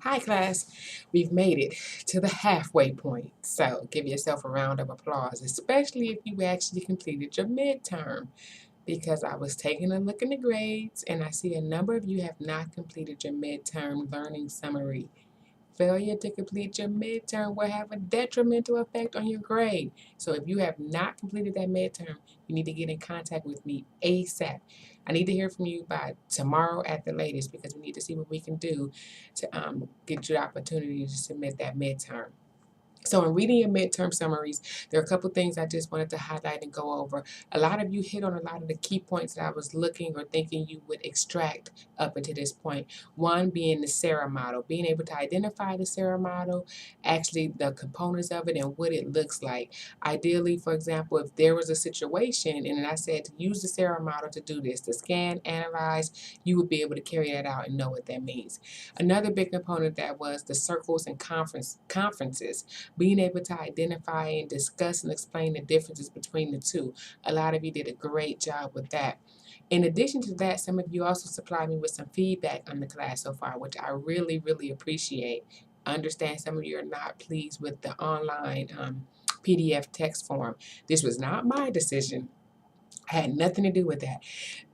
Hi, class. We've made it to the halfway point. So give yourself a round of applause, especially if you actually completed your midterm, because I was taking a look in the grades and I see a number of you have not completed your midterm learning summary. Failure to complete your midterm will have a detrimental effect on your grade. So if you have not completed that midterm, you need to get in contact with me ASAP. I need to hear from you by tomorrow at the latest because we need to see what we can do to get you the opportunity to submit that midterm. So in reading your midterm summaries, there are a couple things I just wanted to highlight and go over. A lot of you hit on a lot of the key points that I was looking or thinking you would extract up until this point. One being the SARA model, being able to identify the SARA model, actually the components of it and what it looks like. Ideally, for example, if there was a situation and I said to use the SARA model to do this, to scan, analyze, you would be able to carry that out and know what that means. Another big component that was the circles and conferences, being able to identify and discuss and explain the differences between the two. A lot of you did a great job with that. In addition to that, some of you also supplied me with some feedback on the class so far, which I really, really appreciate. I understand some of you are not pleased with the online PDF text form. This was not my decision. I had nothing to do with that.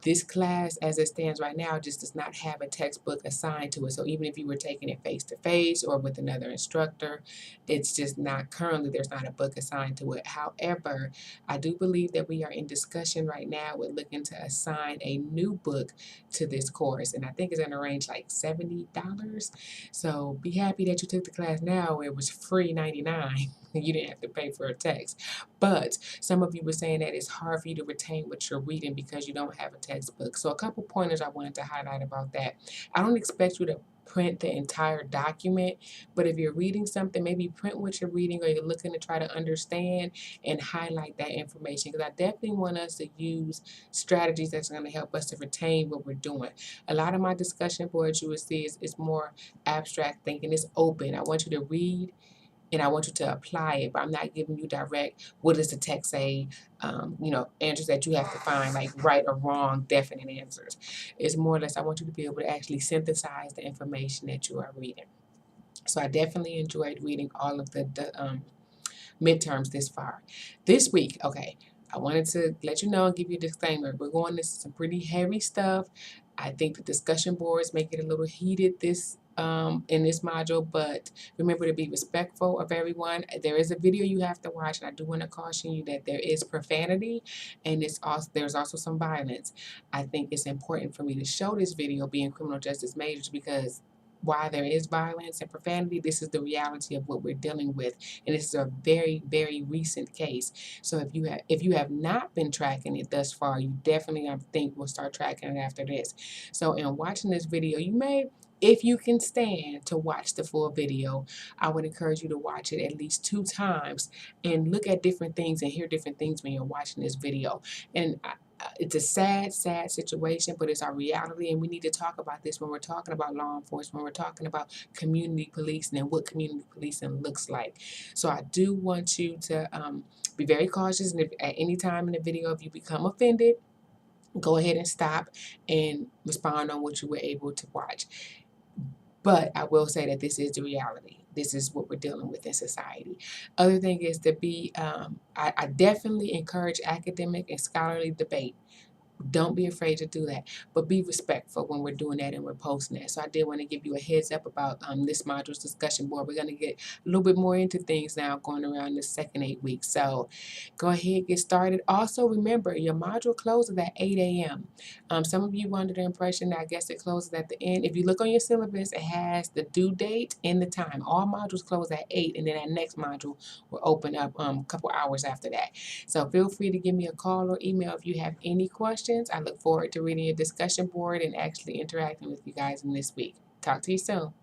This class, as it stands right now, just does not have a textbook assigned to it. So even if you were taking it face to face or with another instructor, it's just not currently, there's not a book assigned to it. However, I do believe that we are in discussion right now with looking to assign a new book to this course. And I think it's going to range like $70. So be happy that you took the class now. It was free 99. You didn't have to pay for a text. But some of you were saying that it's hard for you to retain what you're reading because you don't have a textbook. So a couple pointers I wanted to highlight about that. I don't expect you to print the entire document, but if you're reading something, maybe print what you're reading or you're looking to try to understand and highlight that information, because I definitely want us to use strategies that's going to help us to retain what we're doing. A lot of my discussion boards you will see is more abstract thinking. It's open. I want you to read and I want you to apply it, but I'm not giving you direct, what does the text say, answers that you have to find, like right or wrong, definite answers. It's more or less, I want you to be able to actually synthesize the information that you are reading. So I definitely enjoyed reading all of the midterms this far. This week, okay, I wanted to let you know and give you a disclaimer. We're going into some pretty heavy stuff. I think the discussion boards make it a little heated in this module, but remember to be respectful of everyone. There is a video you have to watch, and I do want to caution you that there is profanity and there's also some violence. I think it's important for me to show this video being criminal justice majors because while there is violence and profanity, this is the reality of what we're dealing with, and this is a very, very recent case. So if you have not been tracking it thus far, you definitely I think will start tracking it after this. So in watching this video, you may, if you can stand to watch the full video, I would encourage you to watch it at least 2 times and look at different things and hear different things when you're watching this video. And it's a sad, sad situation, but it's our reality, and we need to talk about this when we're talking about law enforcement, when we're talking about community policing and what community policing looks like. So I do want you to be very cautious, and if at any time in the video, if you become offended, go ahead and stop and respond on what you were able to watch. But I will say that this is the reality. This is what we're dealing with in society. Other thing is to be, I definitely encourage academic and scholarly debate. Don't be afraid to do that, but be respectful when we're doing that and we're posting that. So I did want to give you a heads up about this module's discussion board. We're going to get a little bit more into things now going around the second 8 weeks. So go ahead, get started. Also, remember, your module closes at 8 a.m. Some of you were under the impression that I guess it closes at the end. If you look on your syllabus, it has the due date and the time. All modules close at 8, and then that next module will open up a couple hours after that. So feel free to give me a call or email if you have any questions. I look forward to reading your discussion board and actually interacting with you guys in this week. Talk to you soon.